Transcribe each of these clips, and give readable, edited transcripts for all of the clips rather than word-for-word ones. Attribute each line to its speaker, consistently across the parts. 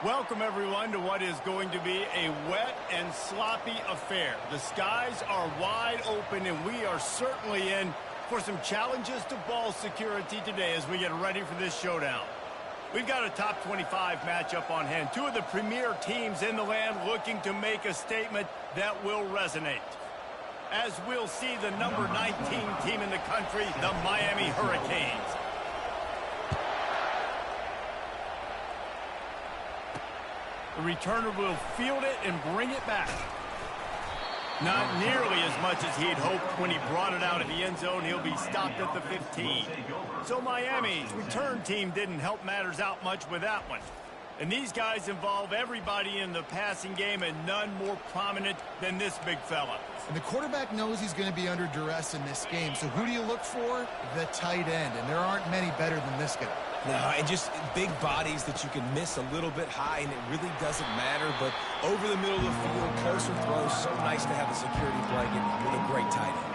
Speaker 1: Welcome, everyone, to what is going to be a wet and sloppy affair. The skies are wide open, and we are certainly in for some challenges to ball security today as we get ready for this showdown. We've got a top 25 matchup on hand. Two of the premier teams in the land looking to make a statement that will resonate. As we'll see the number 19 team in the country, the Miami Hurricanes. The returner will field it and bring it back. Not nearly as much as he'd hoped when he brought it out of the end zone. He'll be stopped at the 15. So Miami's return team didn't help matters out much with that one. And these guys involve everybody in the passing game, and none more prominent than this big fella.
Speaker 2: And the quarterback knows he's going to be under duress in this game. So who do you look for? The tight end. And there aren't many better than this guy.
Speaker 3: No, and just big bodies that you can miss a little bit high, and it really doesn't matter. But over the middle of the field, closer throws, so nice to have a security blanket with a great tight end.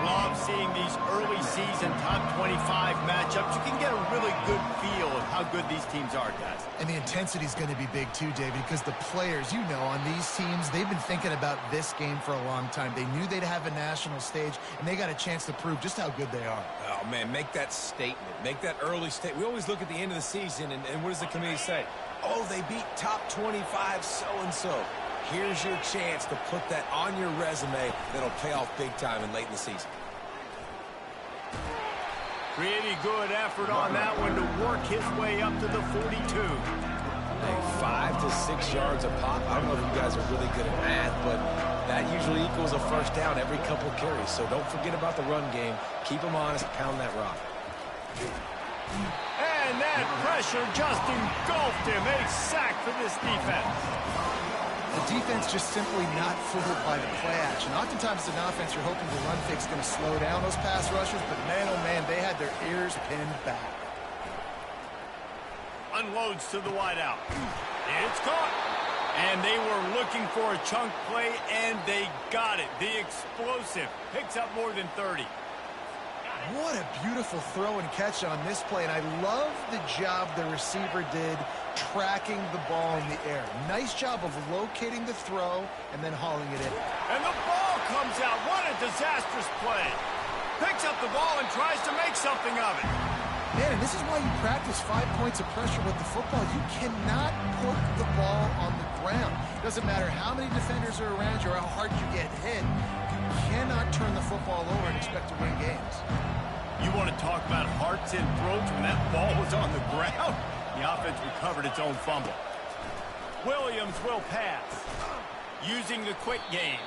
Speaker 1: Love seeing these early season top 25 matchups. You can get a really good feel of how good these teams are, guys.
Speaker 2: And the intensity is going to be big too, David, because the players, you know, on these teams, they've been thinking about this game for a long time. They knew they'd have a national stage, and they got a chance to prove just how good they are.
Speaker 3: Oh, man, make that statement. Make that early statement. We always look at the end of the season, and what does the committee say? Oh, they beat top 25 so-and-so. Here's your chance to put that on your resume that'll pay off big time and late in the season.
Speaker 1: Pretty good effort on that one to work his way up to the 42.
Speaker 3: Hey, 5 to 6 yards a pop. I don't know if you guys are really good at math, but that usually equals a first down every couple carries. So don't forget about the run game. Keep them honest. Pound that rock.
Speaker 1: And that pressure just engulfed him. A sack for this defense.
Speaker 2: The defense just simply not fooled by the play action. Oftentimes, as an offense, you're hoping the run fake's going to slow down those pass rushers, but man, oh man, they had their ears pinned back.
Speaker 1: Unloads to the wideout. It's caught. And they were looking for a chunk play, and they got it. The explosive picks up more than 30.
Speaker 2: What a beautiful throw and catch on this play, and I love the job the receiver did tracking the ball in the air. Nice job of locating the throw and then hauling it in.
Speaker 1: And the ball comes out. What a disastrous play. Picks up the ball and tries to make something of it.
Speaker 2: Man, and this is why you practice 5 points of pressure with the football. You cannot put the ball on the ground. Doesn't matter how many defenders are around you or how hard you get hit. You cannot turn the football over and expect to win games.
Speaker 1: You want to talk about hearts and throats when that ball was on the ground? The offense recovered its own fumble. Williams will pass. Using the quick game.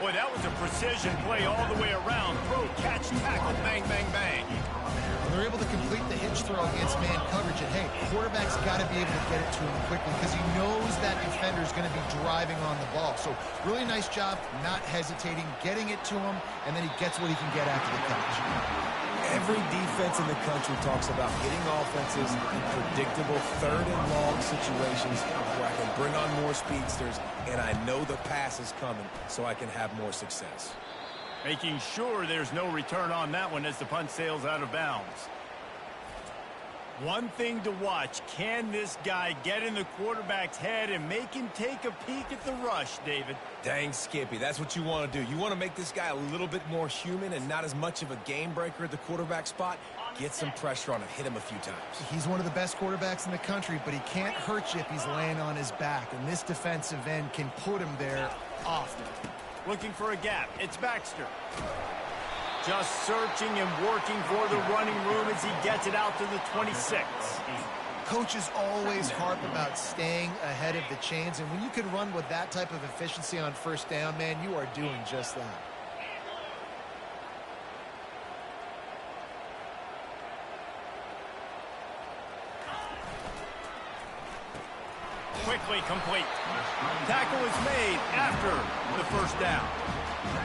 Speaker 1: Boy, that was a precision play all the way around. Throw, catch, tackle, bang, bang, bang.
Speaker 2: They're able to complete the hitch throw against man coverage. And, hey, quarterback's got to be able to get it to him quickly because he knows that defender's going to be driving on the ball. So really nice job not hesitating, getting it to him, and then he gets what he can get after the catch.
Speaker 3: Every defense in the country talks about getting offenses in predictable third and long situations where I can bring on more speedsters and I know the pass is coming so I can have more success.
Speaker 1: Making sure there's no return on that one as the punt sails out of bounds. One thing to watch, can this guy get in the quarterback's head and make him take a peek at the rush, David?
Speaker 3: Dang, Skippy, that's what you want to do. You want to make this guy a little bit more human and not as much of a game breaker at the quarterback spot. Get some pressure on him, hit him a few times.
Speaker 2: He's one of the best quarterbacks in the country, but he can't hurt you if he's laying on his back, and this defensive end can put him there often.
Speaker 1: Looking for a gap. It's Baxter. Just searching and working for the running room as he gets it out to the 26.
Speaker 2: Coaches always harp about staying ahead of the chains, and when you can run with that type of efficiency on first down, man, you are doing just that.
Speaker 1: Quickly complete. Tackle is made after the first down.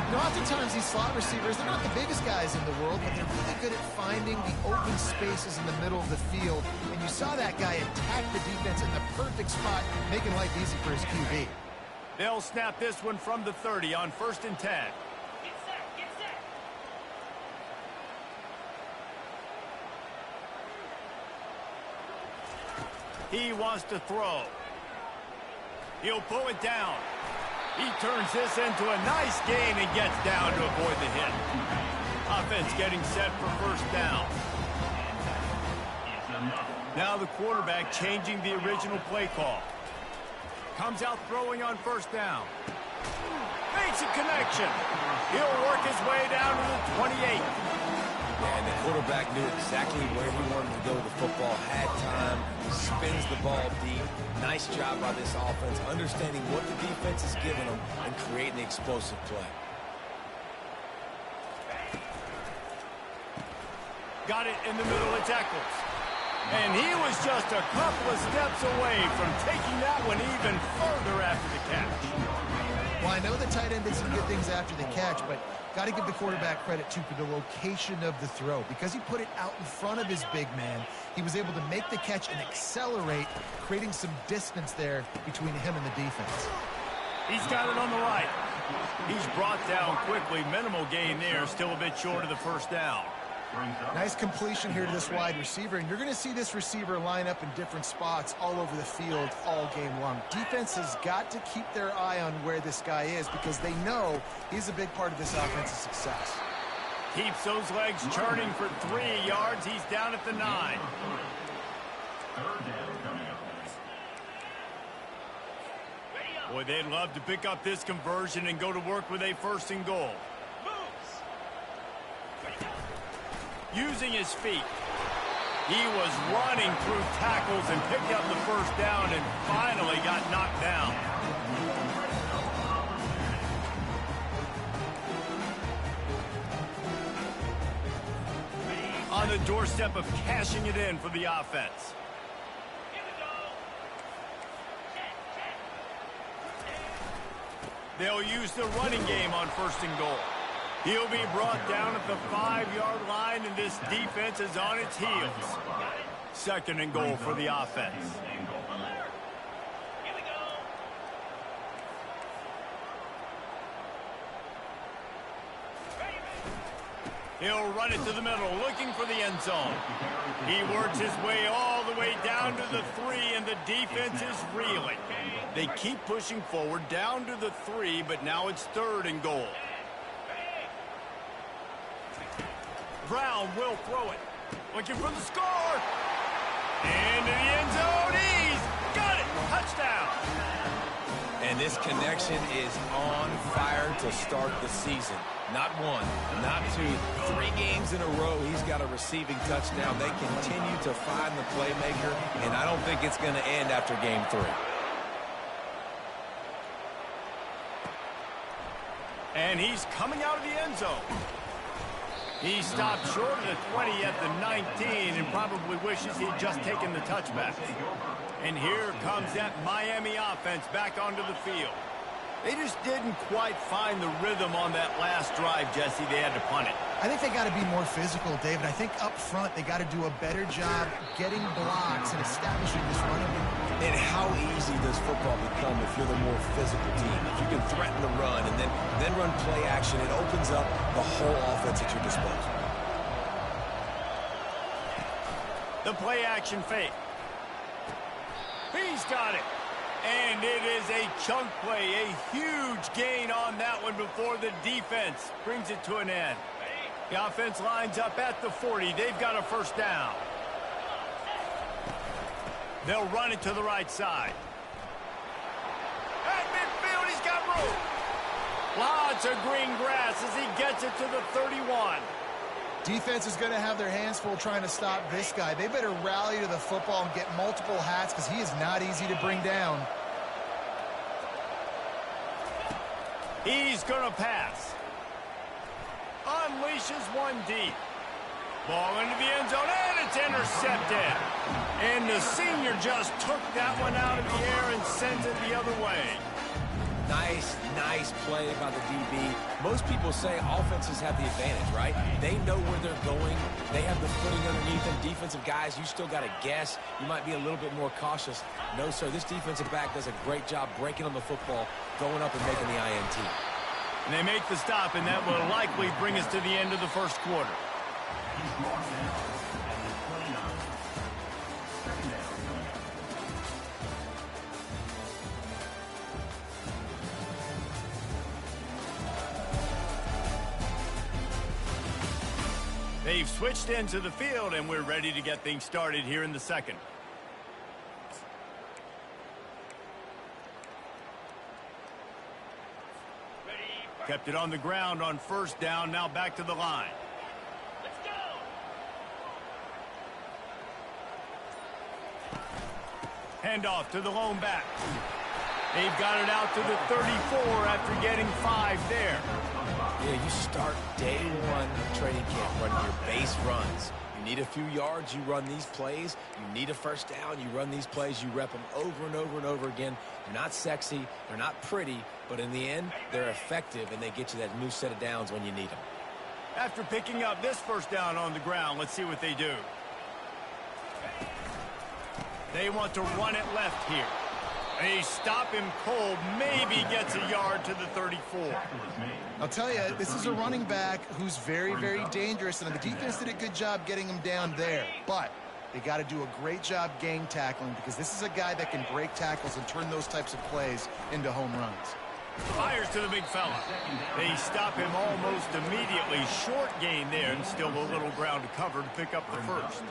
Speaker 2: You know, oftentimes these slot receivers, they're not the biggest guys in the world, but they're really good at finding the open spaces in the middle of the field. And you saw that guy attack the defense in the perfect spot, making life easy for his QB.
Speaker 1: They'll snap this one from the 30 on 1st and 10. He wants to throw. He'll pull it down. He turns this into a nice gain and gets down to avoid the hit. Offense getting set for first down. Now the quarterback changing the original play call. Comes out throwing on first down. Makes a connection. He'll work his way down to the 28.
Speaker 3: And the quarterback knew exactly where he wanted to go with the football. Had time, spins the ball deep. Nice job by this offense, understanding what the defense is giving them and creating the explosive play.
Speaker 1: Got it in the middle of tackles. And he was just a couple of steps away from taking that one even further after the catch.
Speaker 2: Well, I know the tight end did some good things after the catch, but got to give the quarterback credit, too, for the location of the throw. Because he put it out in front of his big man, he was able to make the catch and accelerate, creating some distance there between him and the defense.
Speaker 1: He's got it on the right. He's brought down quickly. Minimal gain there, still a bit short of the first down.
Speaker 2: Nice completion here to this wide receiver, and you're going to see this receiver line up in different spots all over the field all game long. Defense has got to keep their eye on where this guy is because they know he's a big part of this offense's success.
Speaker 1: Keeps those legs churning for 3 yards. He's down at the 9. Boy, they'd love to pick up this conversion and go to work with a first and goal. Using his feet. He was running through tackles and picked up the first down and finally got knocked down. On the doorstep of cashing it in for the offense. They'll use the running game on first and goal. He'll be brought down at the 5-yard line, and this defense is on its heels. Second and goal for the offense. He'll run it to the middle, looking for the end zone. He works his way all the way down to the 3, and the defense is reeling. They keep pushing forward down to the 3, but now it's third and goal. Brown will throw it. Looking for the score. Into the end zone. He's got it. Touchdown.
Speaker 3: And this connection is on fire to start the season. Not 1, not 2, 3 games in a row. He's got a receiving touchdown. They continue to find the playmaker, and I don't think it's going to end after game 3.
Speaker 1: And he's coming out of the end zone. He stopped short of the 20 at the 19 and probably wishes he'd just taken the touchback. And here comes that Miami offense back onto the field. They just didn't quite find the rhythm on that last drive, Jesse. They had to punt it.
Speaker 2: I think they got to be more physical, David. I think up front they got to do a better job getting blocks and establishing this running game.
Speaker 3: And how easy does football become if you're the more physical team? If you can threaten the run and then run play action, it opens up the whole offense at your disposal.
Speaker 1: The play action fake. He's got it. And it is a chunk play, a huge gain on that one before the defense brings it to an end. The offense lines up at the 40. They've got a first down. They'll run it to the right side. At midfield, he's got room. Lots of green grass as he gets it to the 31.
Speaker 2: Defense is going to have their hands full trying to stop this guy. They better rally to the football and get multiple hats because he is not easy to bring down.
Speaker 1: He's going to pass. Unleashes one deep. Ball into the end zone, and it's intercepted. And the senior just took that one out of the air and sends it the other way. Nice play by the DB. Most people say offenses have the advantage, right? They know where they're going. They have the footing underneath them. Defensive guys, you still got to guess. You might be a little bit more cautious. No, sir, this defensive back does a great job breaking on the football, going up and making the INT. And they make the stop, and that will likely bring us to the end of the first quarter. They've switched into the field, and we're ready to get things started here in the second. Kept it on the ground on first down, now back to the line.
Speaker 4: Let's go.
Speaker 1: Handoff to the lone back. They've got it out to the 34 after getting 5 there.
Speaker 3: Yeah, you start day one training camp running your base runs. You need a few yards, you run these plays. You need a first down, you run these plays. You rep them over and over and over again. They're not sexy, they're not pretty, but in the end, they're effective, and they get you that new set of downs when you need them.
Speaker 1: After picking up this first down on the ground, let's see what they do. They want to run it left here. They stop him cold, maybe gets a yard to the 34.
Speaker 2: I'll tell you, this is a running back who's very, very dangerous, and the defense did a good job getting him down there. But they got to do a great job gang tackling, because this is a guy that can break tackles and turn those types of plays into home runs.
Speaker 1: Fires to the big fella. They stop him almost immediately. Short gain there, and still a little ground to cover to pick up the first.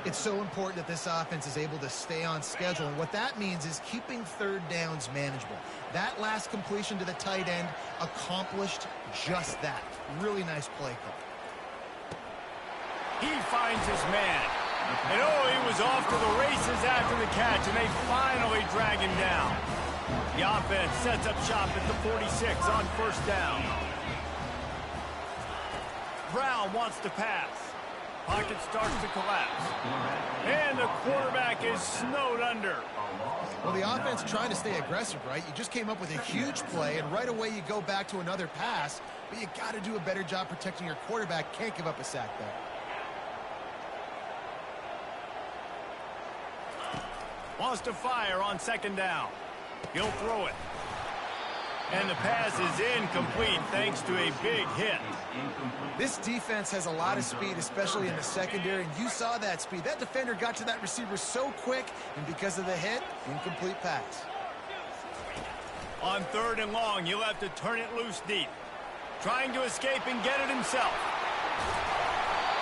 Speaker 2: It's so important that this offense is able to stay on schedule, and what that means is keeping third downs manageable. That last completion to the tight end accomplished just that. Really nice play call.
Speaker 1: He finds his man. And oh, he was off to the races after the catch, and they finally drag him down. The offense sets up shop at the 46 on first down. Brown wants to pass. Pocket starts to collapse. And the quarterback is snowed under.
Speaker 2: Well, the offense trying to stay aggressive, right? You just came up with a huge play, and right away you go back to another pass, but you got to do a better job protecting your quarterback. Can't give up a sack there.
Speaker 1: Wants to fire on second down. He'll throw it. And the pass is incomplete thanks to a big hit.
Speaker 2: This defense has a lot of speed, especially in the secondary, and you saw that speed. That defender got to that receiver so quick, and because of the hit, incomplete pass.
Speaker 1: On third and long, he'll have to turn it loose deep. Trying to escape and get it himself.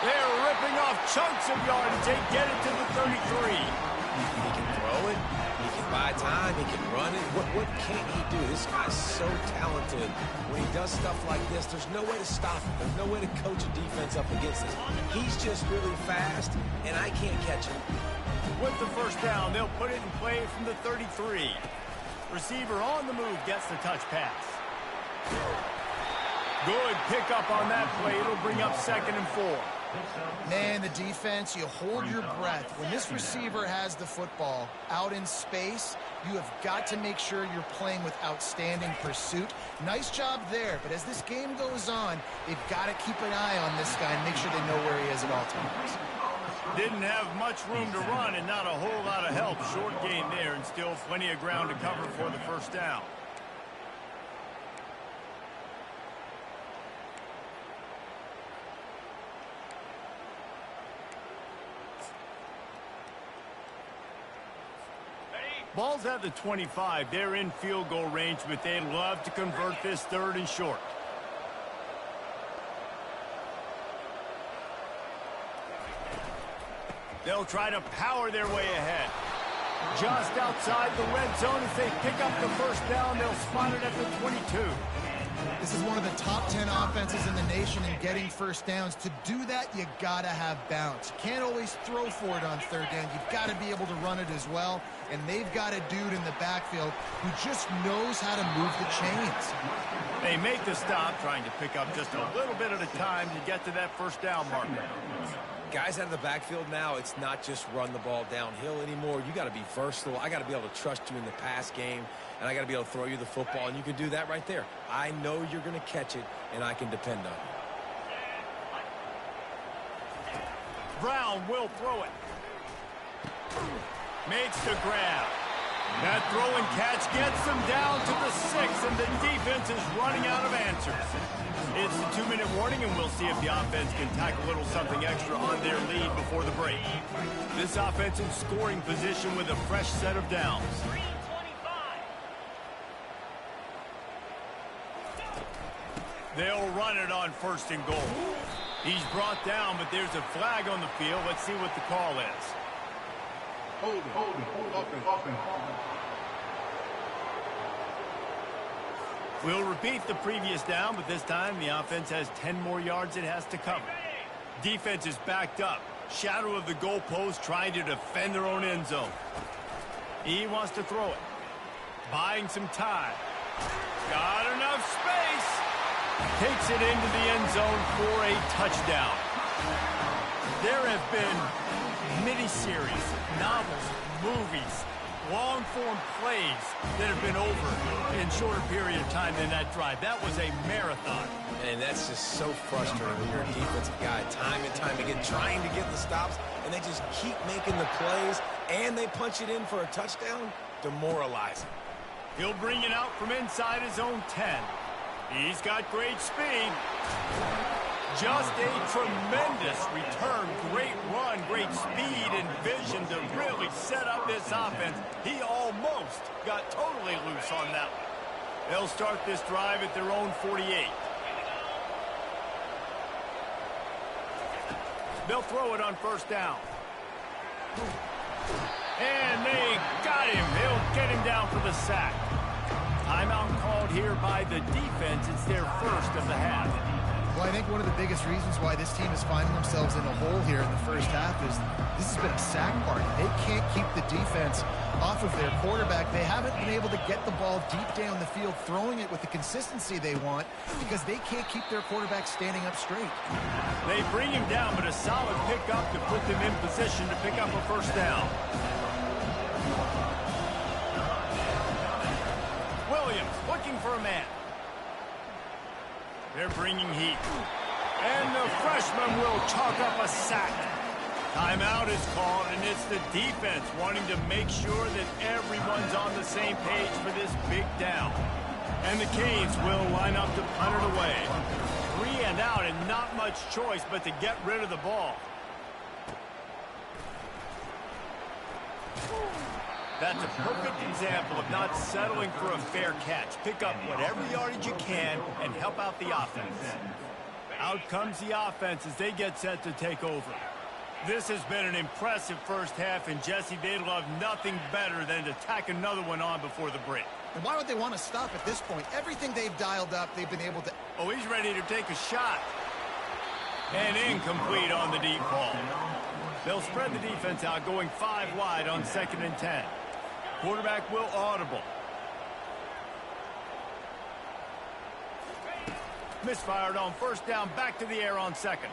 Speaker 1: They're ripping off chunks of yardage. They get it to the 33.
Speaker 3: He can throw it, he can buy time, he can run it. What can't he do? This guy's so talented. When he does stuff like this, there's no way to stop him. There's no way to coach a defense up against this. He's just really fast, and I can't catch him.
Speaker 1: With the first down, they'll put it in play from the 33. Receiver on the move gets the touch pass. Good pickup on that play. It'll bring up 2nd and 4.
Speaker 2: Man, the defense, you hold your breath. When this receiver has the football out in space, you have got to make sure you're playing with outstanding pursuit. Nice job there, but as this game goes on, they've got to keep an eye on this guy and make sure they know where he is at all times.
Speaker 1: Didn't have much room to run and not a whole lot of help. Short gain there and still plenty of ground to cover for the first down. Ball's at the 25. They're in field goal range, but they'd love to convert this 3rd and short. They'll try to power their way ahead. Just outside the red zone, as they pick up the first down, they'll spot it at the 22.
Speaker 2: This is one of the top 10 offenses in the nation in getting first downs. To do that, you got to have balance. You can't always throw for it on third down. You've got to be able to run it as well. And they've got a dude in the backfield who just knows how to move the chains.
Speaker 1: They make the stop, trying to pick up just a little bit at a time to get to that first down marker.
Speaker 3: Guys out of the backfield now, it's not just run the ball downhill anymore. You got to be versatile. I got to be able to trust you in the pass game, and I got to be able to throw you the football, and you can do that right there. I know you're going to catch it, and I can depend on you.
Speaker 1: Brown will throw it. Makes the grab. That throw and catch gets them down to the 6, and the defense is running out of answers. It's a 2-minute warning, and we'll see if the offense can tack a little something extra on their lead before the break. This offense in scoring position with a fresh set of downs. They'll run it on 1st and goal. He's brought down, but there's a flag on the field. Let's see what the call is. Holding. We'll repeat the previous down, but this time the offense has 10 more yards it has to cover. Defense is backed up. Shadow of the goalpost, trying to defend their own end zone. He wants to throw it. Buying some time. Got enough space. Takes it into the end zone for a touchdown. There have been miniseries, novels, movies, long-form plays that have been over in shorter period of time than that drive. That was a marathon.
Speaker 3: And that's just so frustrating when you're a defensive guy time and time again trying to get the stops, and they just keep making the plays, and they punch it in for a touchdown. Demoralizing.
Speaker 1: He'll bring it out from inside his own 10. He's got great speed. Just a tremendous return. Great run, great speed and vision to really set up this offense. He almost got totally loose on that one. They'll start this drive at their own 48. They'll throw it on first down. And they got him. They'll get him down for the sack. Timeout called here by the defense. It's their first of the half.
Speaker 2: Well, I think one of the biggest reasons why this team is finding themselves in a hole here in the first half is this has been a sack party. They can't keep the defense off of their quarterback. They haven't been able to get the ball deep down the field, throwing it with the consistency they want because they can't keep their quarterback standing up straight.
Speaker 1: They bring him down, but a solid pickup to put them in position to pick up a first down. Williams looking for a man. They're bringing heat. And the freshman will chalk up a sack. Timeout is called, and it's the defense wanting to make sure that everyone's on the same page for this big down. And the Canes will line up to punt it away. 3 and out, and not much choice but to get rid of the ball. That's a perfect example of not settling for a fair catch. Pick up whatever yardage you can and help out the offense. Out comes the offense as they get set to take over. This has been an impressive first half, and Jesse, they'd love nothing better than to tack another one on before the break.
Speaker 2: And why would they want to stop at this point? Everything they've dialed up, they've been able to...
Speaker 1: Oh, he's ready to take a shot. And incomplete on the deep ball. They'll spread the defense out, going 5 wide on 2nd and 10. Quarterback will audible. Misfired on first down, back to the air on 2nd.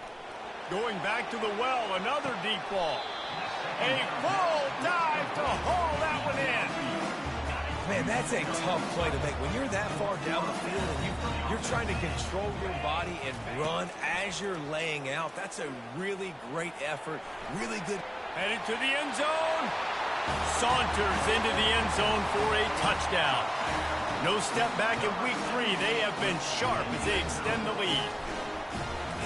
Speaker 1: Going back to the well, another deep ball. A full dive to haul that one in.
Speaker 3: Man, that's a tough play to make. When you're that far down the field and you're trying to control your body and run as you're laying out, that's a really great effort, really good.
Speaker 1: Headed to the end zone. Saunters into the end zone for a touchdown. No step back in week 3. They have been sharp as they extend the lead.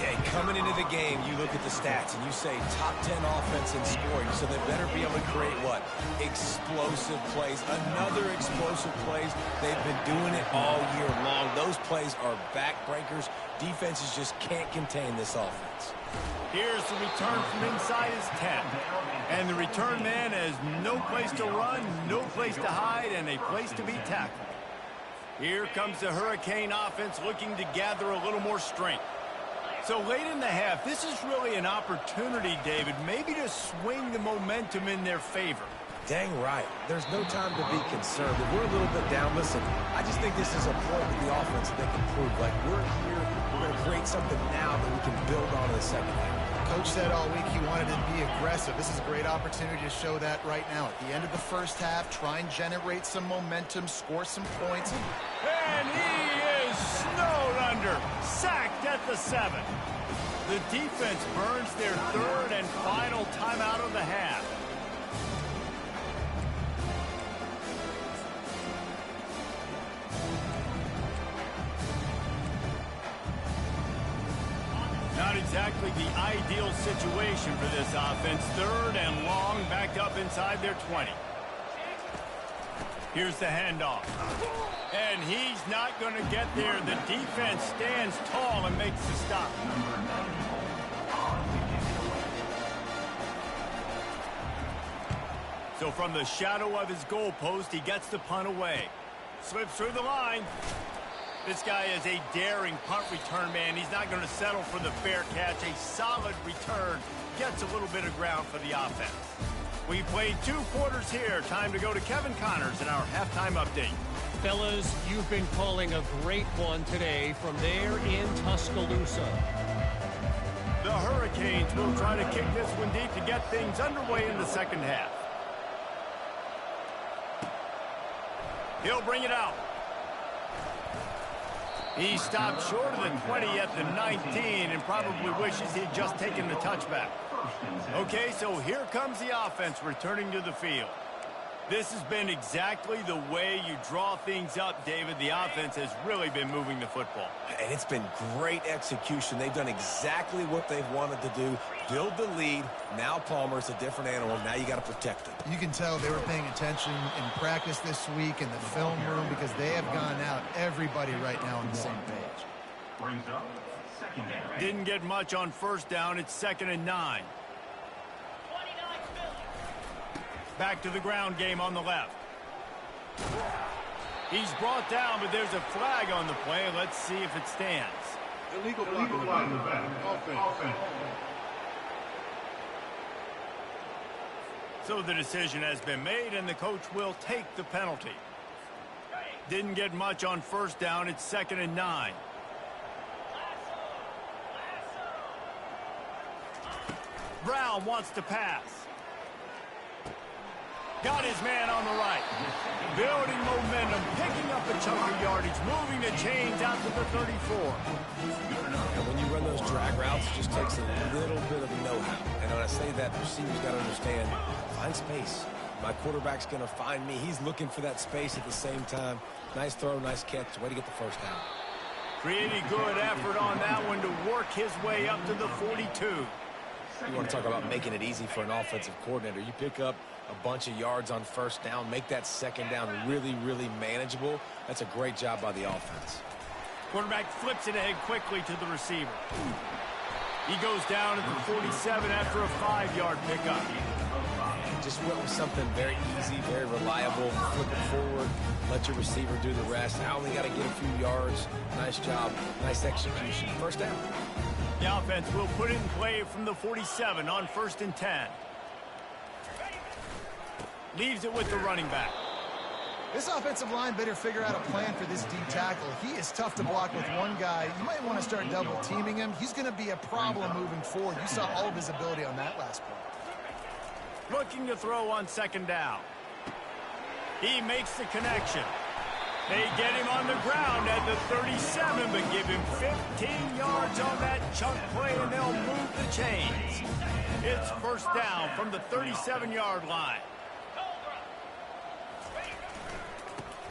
Speaker 3: Yeah, coming into the game, you look at the stats and you say top 10 offense in scoring, so they better be able to create what? Explosive plays. Another explosive plays. They've been doing it all year long. Those plays are backbreakers. Defenses just can't contain this offense.
Speaker 1: Here's the return from inside his 10. And the return man has no place to run, no place to hide, and a place to be tackled. Here comes the Hurricane offense looking to gather a little more strength. So late in the half, this is really an opportunity, David, maybe to swing the momentum in their favor.
Speaker 3: Dang right. There's no time to be concerned. If we're a little bit down, listen, I just think this is a point with the offense that they can prove. Like, we're here, we're going to create something now that we can build on in the second half.
Speaker 2: Coach said all week he wanted to be aggressive. This is a great opportunity to show that right now. At the end of the first half, try and generate some momentum, score some points.
Speaker 1: And he is snowed under, sacked at the 7. The defense burns their 3rd and final timeout of the half. Not exactly the ideal situation for this offense. 3rd and long, backed up inside their 20. Here's the handoff. And he's not going to get there. The defense stands tall and makes the stop. So from the shadow of his goalpost, he gets the punt away. Slips through the line. This guy is a daring punt return man. He's not going to settle for the fair catch. A solid return. Gets a little bit of ground for the offense. We played 2 quarters here. Time to go to Kevin Connors in our halftime update.
Speaker 4: Fellas, you've been calling a great one today from there in Tuscaloosa.
Speaker 1: The Hurricanes will try to kick this one deep to get things underway in the second half. He'll bring it out. He stopped short of the 20 at the 19 and probably wishes he'd just taken the touchback. Okay, so here comes the offense returning to the field. This has been exactly the way you draw things up, David. The offense has really been moving the football.
Speaker 3: And it's been great execution. They've done exactly what they've wanted to do. Build the lead. Now Palmer's a different animal. Now you got to protect him.
Speaker 2: You can tell they were paying attention in practice this week in the film room because they have gone out, everybody right now on the same page.
Speaker 1: Didn't get much on first down. It's 2nd and 9. Back to the ground game on the left. He's brought down, but there's a flag on the play. Let's see if it stands.
Speaker 5: Illegal block in the back. Offense.
Speaker 1: So the decision has been made, and the coach will take the penalty. Didn't get much on first down. It's 2nd and 9. Brown wants to pass. Got his man on the right. Building momentum, picking up a chunk of yardage, moving the chains out to the 34.
Speaker 3: And when you run those drag routes, it just takes a little bit of know-how. And when I say that, the receiver's got to understand, find space. My quarterback's going to find me. He's looking for that space at the same time. Nice throw, nice catch. Way to get the first down.
Speaker 1: Pretty good effort on that one to work his way up to the 42.
Speaker 3: You want to talk about making it easy for an offensive coordinator. You pick up a bunch of yards on first down, make that second down really, really manageable. That's a great job by the offense.
Speaker 1: Quarterback flips it ahead quickly to the receiver. He goes down at the 47 after a 5-yard pickup.
Speaker 3: Just went with something very easy, very reliable. Flip it forward, let your receiver do the rest. I only got to get a few yards. Nice job, nice execution. First down.
Speaker 1: The offense will put it in play from the 47 on 1st and 10. Leaves it with the running back.
Speaker 2: This offensive line better figure out a plan for this D tackle. He is tough to block with one guy. You might want to start double teaming him. He's going to be a problem moving forward. You saw all of his ability on that last play.
Speaker 1: Looking to throw on 2nd down. He makes the connection. They get him on the ground at the 37, but give him 15 yards on that chunk play, and they'll move the chains. It's first down from the 37-yard line.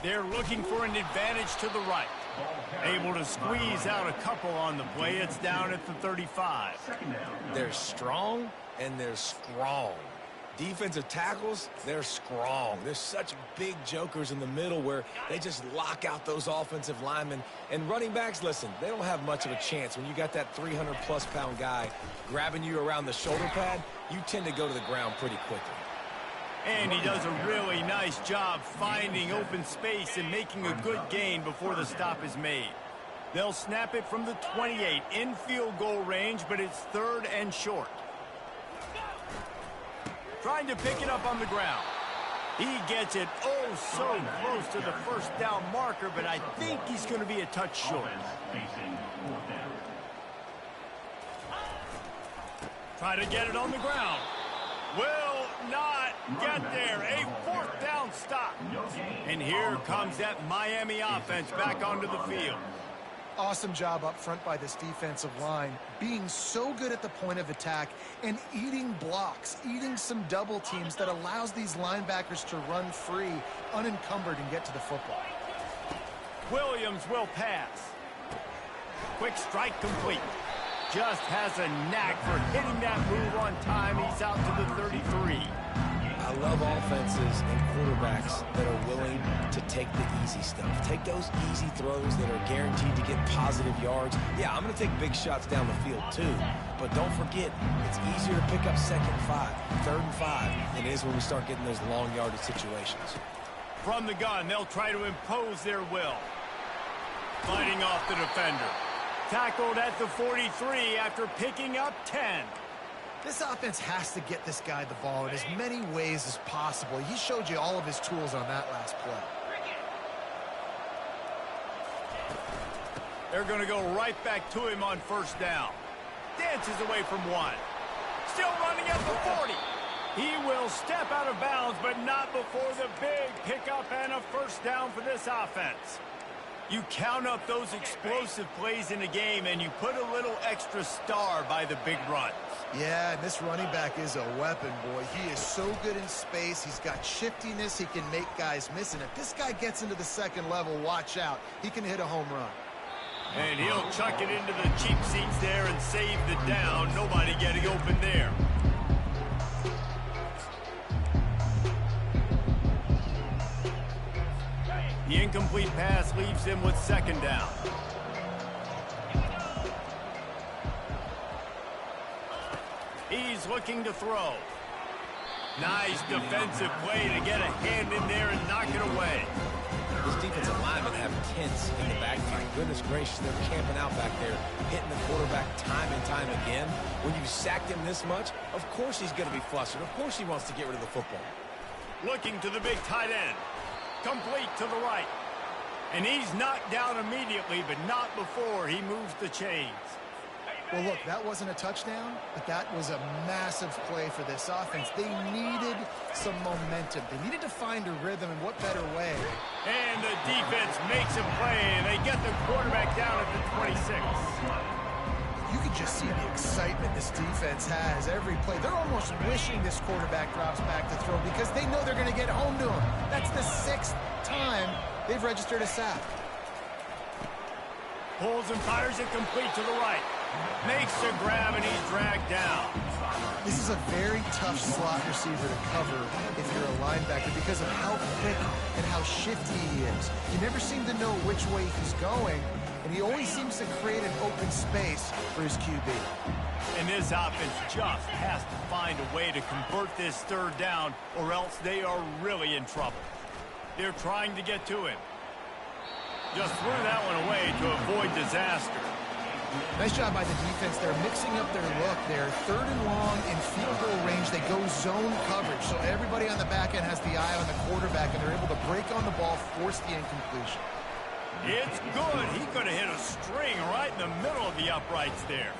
Speaker 1: They're looking for an advantage to the right. Able to squeeze out a couple on the play. It's down at the 35.
Speaker 3: They're strong, and they're strong. Defensive tackles, they're strong. There's such big jokers in the middle where they just lock out those offensive linemen. And running backs, listen, they don't have much of a chance. When you got that 300-plus pound guy grabbing you around the shoulder pad, you tend to go to the ground pretty quickly.
Speaker 1: And he does a really nice job finding open space and making a good gain before the stop is made. They'll snap it from the 28 in field goal range, but it's 3rd and short. Trying to pick it up on the ground. He gets it so close to the first down marker, but I think he's going to be a touch short. Try to get it on the ground. Will not get there. A 4th down stop. And here comes that Miami offense back onto the field.
Speaker 2: Awesome job up front by this defensive line, being so good at the point of attack and eating blocks, eating some double teams that allows these linebackers to run free, unencumbered, and get to the football.
Speaker 1: Williams will pass. Quick strike complete. Just has a knack for hitting that move on time. He's out to the 33.
Speaker 3: I love offenses and quarterbacks that are willing to take the easy stuff. Take those easy throws that are guaranteed to get positive yards. Yeah, I'm going to take big shots down the field too. But don't forget, it's easier to pick up 2nd and 5, 3rd and 5 than it is when we start getting those long yardage situations.
Speaker 1: From the gun, they'll try to impose their will. Fighting off the defender. Tackled at the 43 after picking up 10.
Speaker 2: This offense has to get this guy the ball in as many ways as possible. He showed you all of his tools on that last play.
Speaker 1: They're going to go right back to him on 1st down. Dances away from 1. Still running at the 40. He will step out of bounds, but not before the big pickup and a 1st down for this offense. You count up those explosive plays in a game, and you put a little extra star by the big runs.
Speaker 2: Yeah, and this running back is a weapon, boy. He is so good in space. He's got shiftiness. He can make guys miss. And if this guy gets into the 2nd level, watch out. He can hit a home run.
Speaker 1: And he'll chuck it into the cheap seats there and save the down. Nobody getting open there. The incomplete pass leaves him with 2nd down. He's looking to throw. Nice defensive play to get a hand in there and knock it away.
Speaker 3: Those defensive linemen have tents in the backfield. Goodness gracious, they're camping out back there, hitting the quarterback time and time again. When you've sacked him this much, of course he's going to be flustered. Of course he wants to get rid of the football.
Speaker 1: Looking to the big tight end. Complete to the right. And he's knocked down immediately, but not before he moves the chains.
Speaker 2: Well, look, that wasn't a touchdown, but that was a massive play for this offense. They needed some momentum. They needed to find a rhythm, and what better way?
Speaker 1: And the defense makes a play, and they get the quarterback down at the 26.
Speaker 2: You can just see the excitement this defense has every play. They're almost wishing this quarterback drops back to throw because they know they're going to get home to him. That's the 6th time they've registered a sack.
Speaker 1: Pulls and fires it complete to the right. Makes the grab, and he's dragged down.
Speaker 2: This is a very tough slot receiver to cover if you're a linebacker because of how quick and how shifty he is. You never seem to know which way he's going, and he always seems to create an open space for his QB.
Speaker 1: And this offense just has to find a way to convert this 3rd down, or else they are really in trouble. They're trying to get to him. Just threw that one away to avoid disaster.
Speaker 2: Nice job by the defense. They're mixing up their look there. 3rd and long in field goal range. They go zone coverage. So everybody on the back end has the eye on the quarterback, and they're able to break on the ball, force the incompletion.
Speaker 1: It's good. He could have hit a string right in the middle of the uprights there.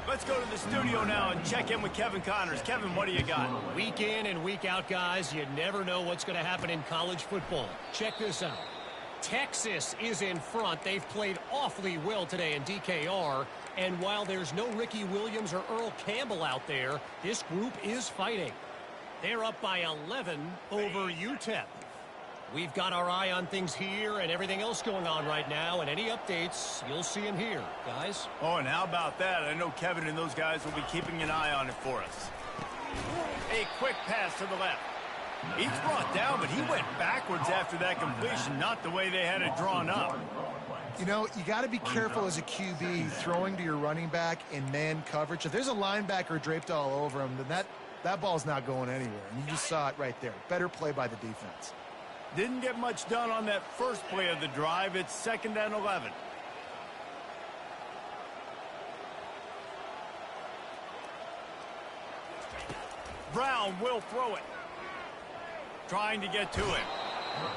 Speaker 1: Let's go to the studio now and check in with Kevin Connors. Kevin, what do you got?
Speaker 4: Week in and week out, guys, you never know what's going to happen in college football. Check this out. Texas is in front. They've played awfully well today in DKR. And while there's no Ricky Williams or Earl Campbell out there, this group is fighting. They're up by 11 over UTEP. We've got our eye on things here and everything else going on right now. And any updates, you'll see them here, guys.
Speaker 1: Oh, and how about that? I know Kevin and those guys will be keeping an eye on it for us. A quick pass to the left. He's brought down, but he went backwards after that completion, not the way they had it drawn up.
Speaker 2: You know, you got to be careful as a QB throwing to your running back in man coverage. If there's a linebacker draped all over him, then that ball's not going anywhere. And you just saw it right there. Better play by the defense.
Speaker 1: Didn't get much done on that first play of the drive. It's 2nd and 11. Brown will throw it. Trying to get to him.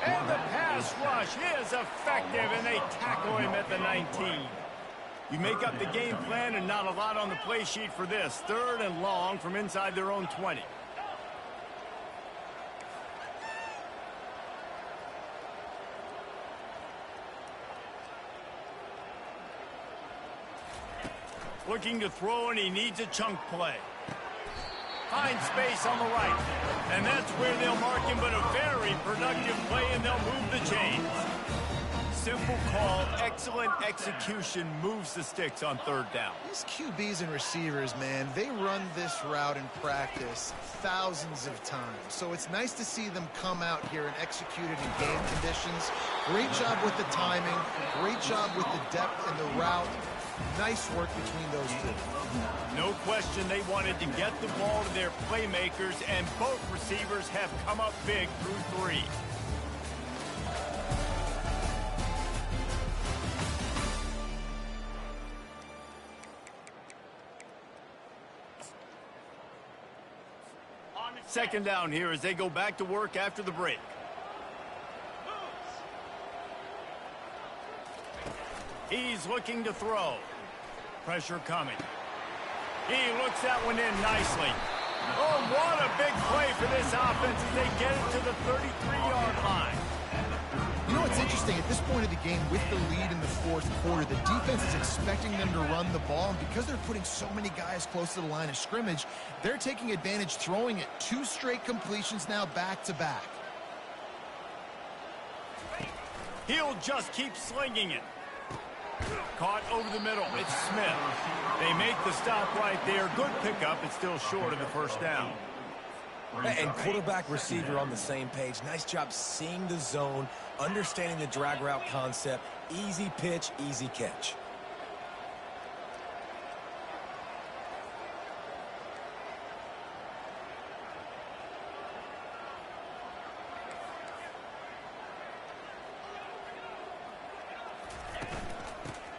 Speaker 1: And the pass rush is effective, and they tackle him at the 19. You make up the game plan, and not a lot on the play sheet for this. 3rd and long from inside their own 20. Looking to throw, and he needs a chunk play. Finds space on the right. And that's where they'll mark him, but a very productive play, and they'll move the chains. Simple call, excellent execution moves the sticks on third down.
Speaker 2: These QBs and receivers, man, they run this route in practice thousands of times. So it's nice to see them come out here and execute it in game conditions. Great job with the timing. Great job with the depth and the route. Nice work between those two.
Speaker 1: No question they wanted to get the ball to their playmakers, and both receivers have come up big through 3. Second down here as they go back to work after the break. He's looking to throw. Pressure coming. He looks that one in nicely. Oh, what a big play for this offense as they get it to the 33-yard line.
Speaker 2: You know what's interesting? At this point of the game, with the lead in the fourth quarter, the defense is expecting them to run the ball, and because they're putting so many guys close to the line of scrimmage, they're taking advantage, throwing it. 2 straight completions now back-to-back.
Speaker 1: He'll just keep slinging it. Caught over the middle. It's Smith. They make the stop right there. Good pickup. It's still short of the first down.
Speaker 3: And quarterback receiver on the same page. Nice job seeing the zone, understanding the drag route concept. Easy pitch, easy catch.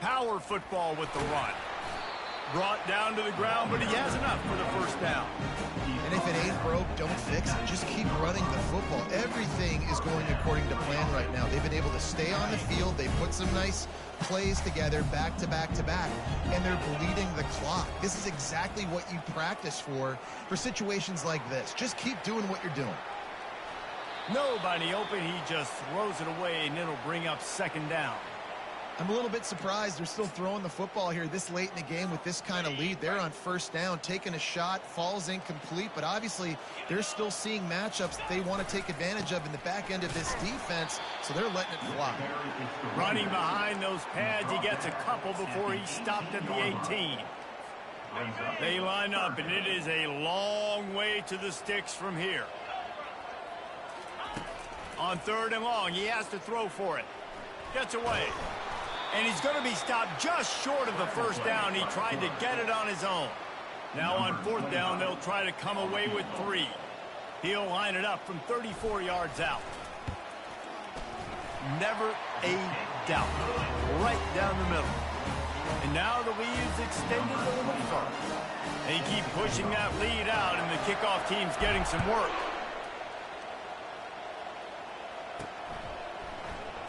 Speaker 1: Power football with the run. Brought down to the ground, but he has enough for the first down.
Speaker 2: And if it ain't broke, don't fix it. Just keep running the football. Everything is going according to plan right now. They've been able to stay on the field. They put some nice plays together back to back to back, and they're bleeding the clock. This is exactly what you practice for situations like this. Just keep doing what you're doing.
Speaker 1: Nobody open. He just throws it away, and it'll bring up second down.
Speaker 2: I'm a little bit surprised they're still throwing the football here this late in the game with this kind of lead. They're on first down, taking a shot, falls incomplete, but obviously they're still seeing matchups that they want to take advantage of in the back end of this defense, so they're letting it fly.
Speaker 1: Running behind those pads, he gets a couple before he stopped at the 18. They line up, and it is a long way to the sticks from here. On third and long, he has to throw for it. Gets away. And he's going to be stopped just short of the first down. He tried to get it on his own. Now on fourth down, they'll try to come away with 3. He'll line it up from 34 yards out. Never a doubt. Right down the middle. And now the lead is extended a little further. They keep pushing that lead out, and the kickoff team's getting some work.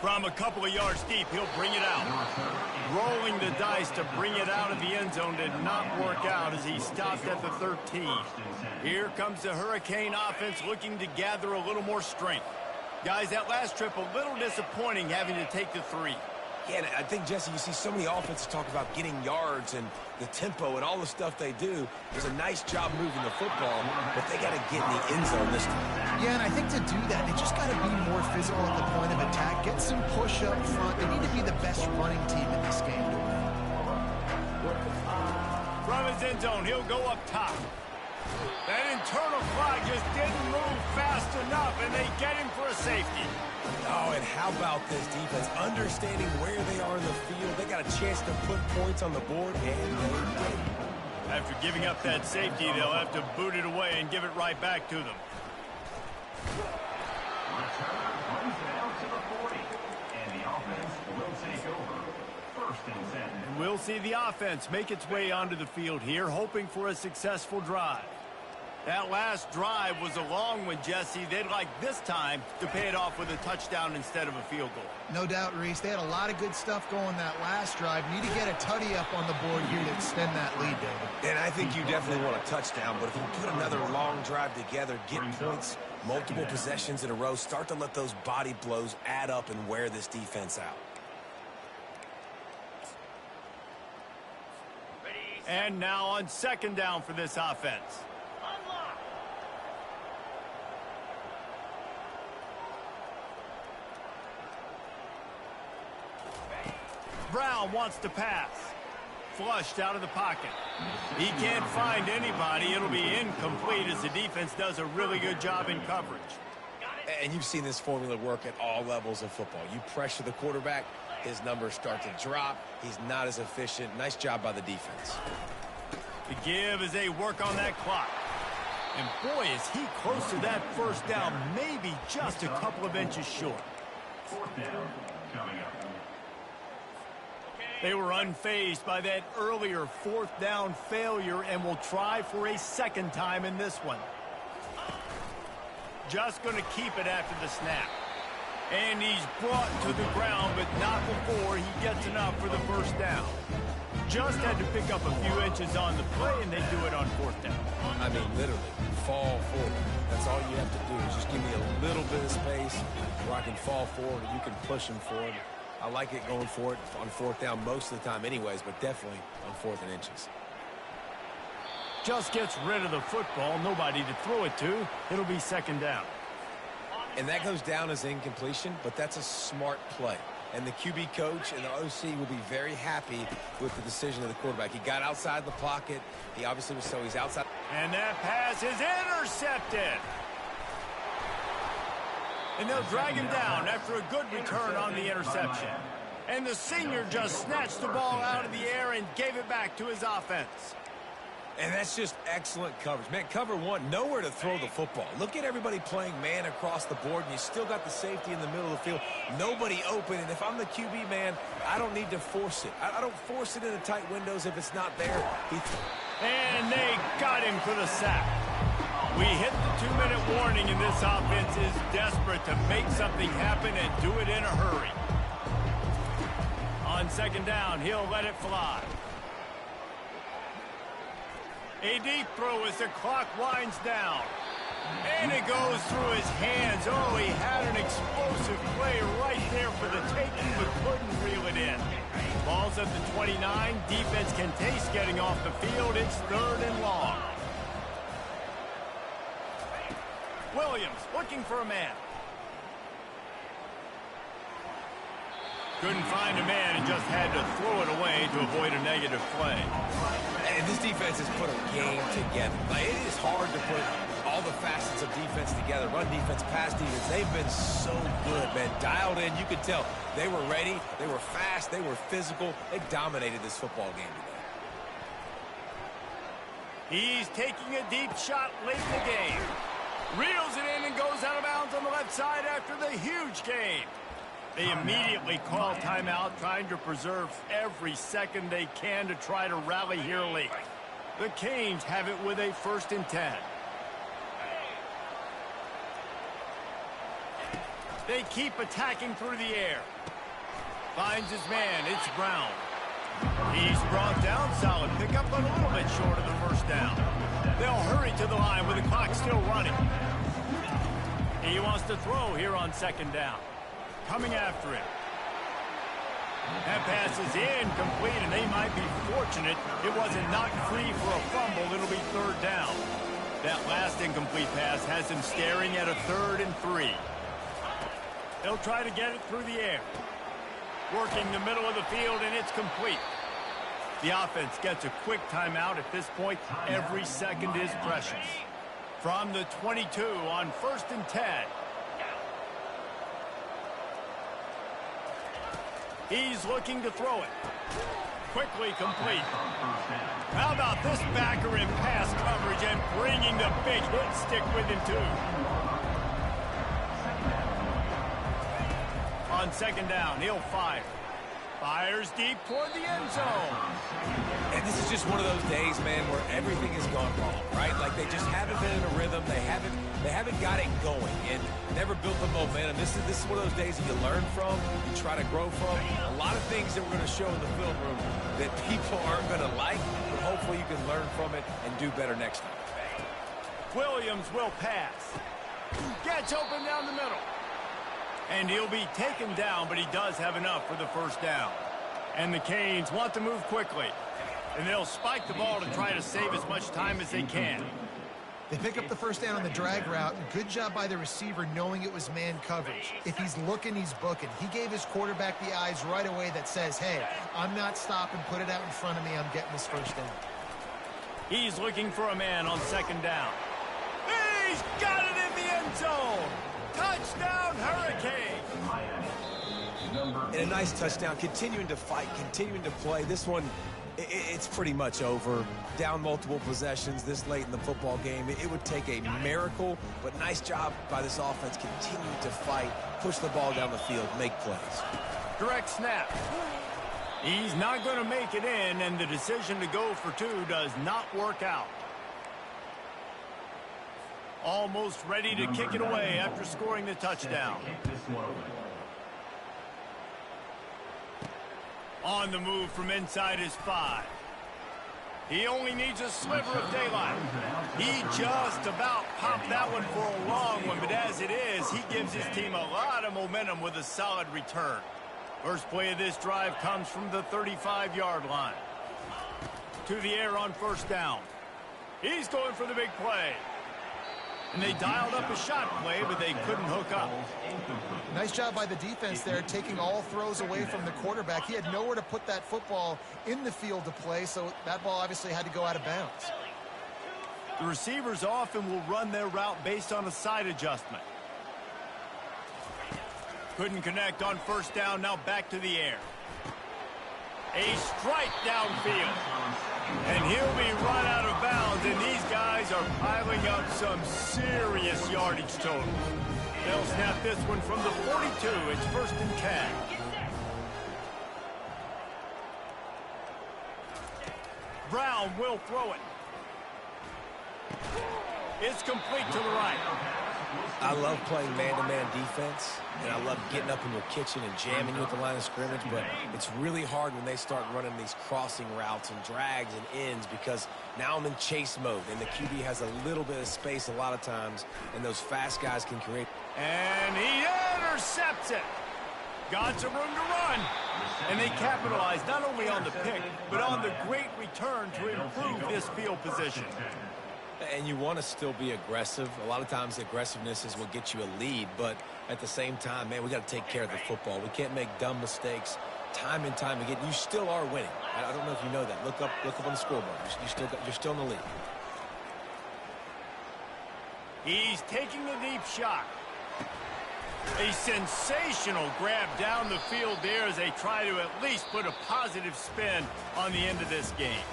Speaker 1: From a couple of yards deep, he'll bring it out. Rolling the dice to bring it out of the end zone did not work out as he stopped at the 13. Here comes the Hurricane offense looking to gather a little more strength. Guys, that last trip a little disappointing having to take the 3.
Speaker 3: Yeah, and I think, Jesse, you see so many offenses talk about getting yards and the tempo and all the stuff they do. There's a nice job moving the football, but they got to get in the end zone this time.
Speaker 2: Yeah, and I think to do that, they just got to be more physical at the point of attack. Get some push up front. They need to be the best running team in this game to win.
Speaker 1: From his end zone, he'll go up top. That internal clock just didn't move fast enough, and they get him for a safety.
Speaker 3: Oh, and how about this defense? Understanding where they are in the field. They got a chance to put points on the board, and they did.
Speaker 1: After giving up that safety, they'll have to boot it away and give it right back to them. And we'll see the offense make its way onto the field here, hoping for a successful drive. That last drive was a long one, Jesse. They'd like this time to pay it off with a touchdown instead of a field goal.
Speaker 2: No doubt, Reese. They had a lot of good stuff going that last drive. Need to get a tutty up on the board here to extend that lead, David.
Speaker 3: And I think you definitely want a touchdown, but if you put another long drive together, get points, multiple possessions in a row, start to let those body blows add up and wear this defense out.
Speaker 1: And now on second down for this offense. down, wants to pass. Flushed out of the pocket. He can't find anybody. It'll be incomplete as the defense does a really good job in coverage.
Speaker 3: And you've seen this formula work at all levels of football. You pressure the quarterback, his numbers start to drop. He's not as efficient. Nice job by the defense.
Speaker 1: The give as they work on that clock. And boy, is he close to that first down, maybe just a couple of inches short.
Speaker 5: Fourth down coming up.
Speaker 1: They were unfazed by that earlier fourth down failure and will try for a second time in this one. Just going to keep it after the snap. And he's brought to the ground, but not before he gets enough for the first down. Just had to pick up a few inches on the play, and they do it on fourth down.
Speaker 3: I mean, literally, fall forward. That's all you have to do is just give me a little bit of space where I can fall forward and you can push him forward. I like it going for it on fourth down most of the time anyways, but definitely on 4th and inches.
Speaker 1: Just gets rid of the football, nobody to throw it to. It'll be second down.
Speaker 3: And that goes down as incompletion, but that's a smart play. And the QB coach and the OC will be very happy with the decision of the quarterback. He got outside the pocket. He obviously was he's outside.
Speaker 1: And that pass is intercepted. And they'll drag him down after a good return on the interception. And the senior just snatched the ball out of the air and gave it back to his offense.
Speaker 3: And that's just excellent coverage. Man, cover one, nowhere to throw the football. Look at everybody playing man across the board, and you still got the safety in the middle of the field. Nobody open, and if I'm the QB, man, I don't need to force it. I don't force it into tight windows if it's not there.
Speaker 1: And they got him for the sack. We hit the 2-minute warning, and this offense is desperate to make something happen and do it in a hurry. On second down, he'll let it fly. A deep throw as the clock winds down. And it goes through his hands. Oh, he had an explosive play right there for the taking, but couldn't reel it in. Ball's at the 29. Defense can taste getting off the field. It's 3rd and long. Williams looking for a man. Couldn't find a man and just had to throw it away to avoid a negative play.
Speaker 3: And this defense has put a game together. Like, it is hard to put all the facets of defense together. Run defense, pass defense. They've been so good, man. Dialed in. You could tell they were ready. They were fast. They were physical. They dominated this football game today.
Speaker 1: He's taking a deep shot late in the game. Reels it in and goes out of bounds on the left side after the huge gain. They immediately call timeout, trying to preserve every second they can to try to rally here late. The Canes have it with a 1st and 10. They keep attacking through the air. Finds his man. It's Brown. He's brought down. Solid pickup, but a little bit short of the first down. They'll hurry to the line with the clock still running. He wants to throw here on second down. Coming after it. That pass is incomplete, and they might be fortunate it wasn't knocked free for a fumble. It'll be 3rd down. That last incomplete pass has him staring at a 3rd and 3. They'll try to get it through the air. Working the middle of the field, and it's complete. The offense gets a quick timeout at this point. Every second is precious. From the 22 on 1st and 10. He's looking to throw it. Quickly complete. How about this backer in pass coverage and bringing the big hit stick with him too. On second down, he'll fire. Fires deep toward the end zone.
Speaker 3: And this is just one of those days, man, where everything has gone wrong, right? Like they just haven't been in a rhythm. They haven't got it going and never built the momentum. This is one of those days that you learn from, you try to grow from. A lot of things that we're going to show in the film room that people aren't going to like, but hopefully you can learn from it and do better next time.
Speaker 1: Williams will pass. Gets open down the middle. And he'll be taken down, but he does have enough for the first down. And the Canes want to move quickly. And they'll spike the ball to try to save as much time as they can.
Speaker 2: They pick up the first down on the drag route. Good job by the receiver knowing it was man coverage. If he's looking, he's booking. He gave his quarterback the eyes right away that says, hey, I'm not stopping. Put it out in front of me. I'm getting this first down.
Speaker 1: He's looking for a man on second down. He's got it in the end zone. Touchdown, Hurricane.
Speaker 3: And a nice touchdown, continuing to fight, continuing to play. This one, it's pretty much over. Down multiple possessions this late in the football game. It would take a miracle, but nice job by this offense. Continue to fight, push the ball down the field, make plays.
Speaker 1: Direct snap. He's not going to make it in, and the decision to go for two does not work out. Almost ready to kick it away after scoring the touchdown. On the move from inside his 5. He only needs a sliver of daylight. He just about popped that one for a long one, but as it is, he gives his team a lot of momentum with a solid return. First play of this drive comes from the 35-yard line. To the air on first down. He's going for the big play. And they dialed up a shot play, but they couldn't hook up.
Speaker 2: Nice job by the defense there, taking all throws away from the quarterback. He had nowhere to put that football in the field to play, so that ball obviously had to go out of bounds.
Speaker 1: The receivers often will run their route based on a side adjustment. Couldn't connect on first down, now back to the air. A strike downfield. And he'll be run out of bounds, and these guys are piling up some serious yardage total. They'll snap this one from the 42. It's first and 10. Brown will throw it. It's complete to the right.
Speaker 3: I love playing man-to-man defense, and I love getting up in your kitchen and jamming you at the line of scrimmage, but it's really hard when they start running these crossing routes and drags and ends because now I'm in chase mode, and the QB has a little bit of space a lot of times, and those fast guys can create.
Speaker 1: And he intercepts it. Got some room to run. And they capitalize not only on the pick, but on the great return to improve this field position.
Speaker 3: And you want to still be aggressive. A lot of times aggressiveness is what gets you a lead, but at the same time, man, we got to take care of the football. We can't make dumb mistakes time and time again. You still are winning. I don't know if you know that. Look up on the scoreboard. You're still in the lead.
Speaker 1: He's taking a deep shot. A sensational grab down the field there as they try to at least put a positive spin on the end of this game.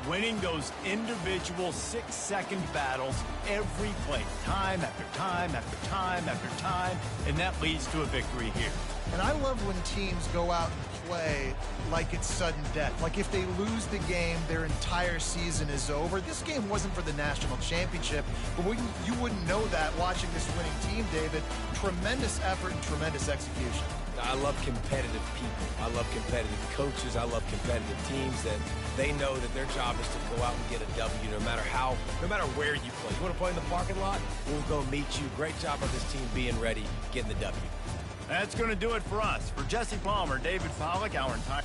Speaker 1: Winning those individual 6-second battles every play, time after time after time after time, and that leads to a victory here.
Speaker 2: And I love when teams go out and play like it's sudden death. Like if they lose the game, their entire season is over. This game wasn't for the national championship, but you wouldn't know that watching this winning team, David. Tremendous effort and tremendous execution.
Speaker 3: I love competitive people. I love competitive coaches. I love competitive teams that they know that their job is to go out and get a W no matter where you play. You want to play in the parking lot? We'll go meet you. Great job of this team being ready, getting the W.
Speaker 1: That's going to do it for us. For Jesse Palmer, David Pollack, our entire...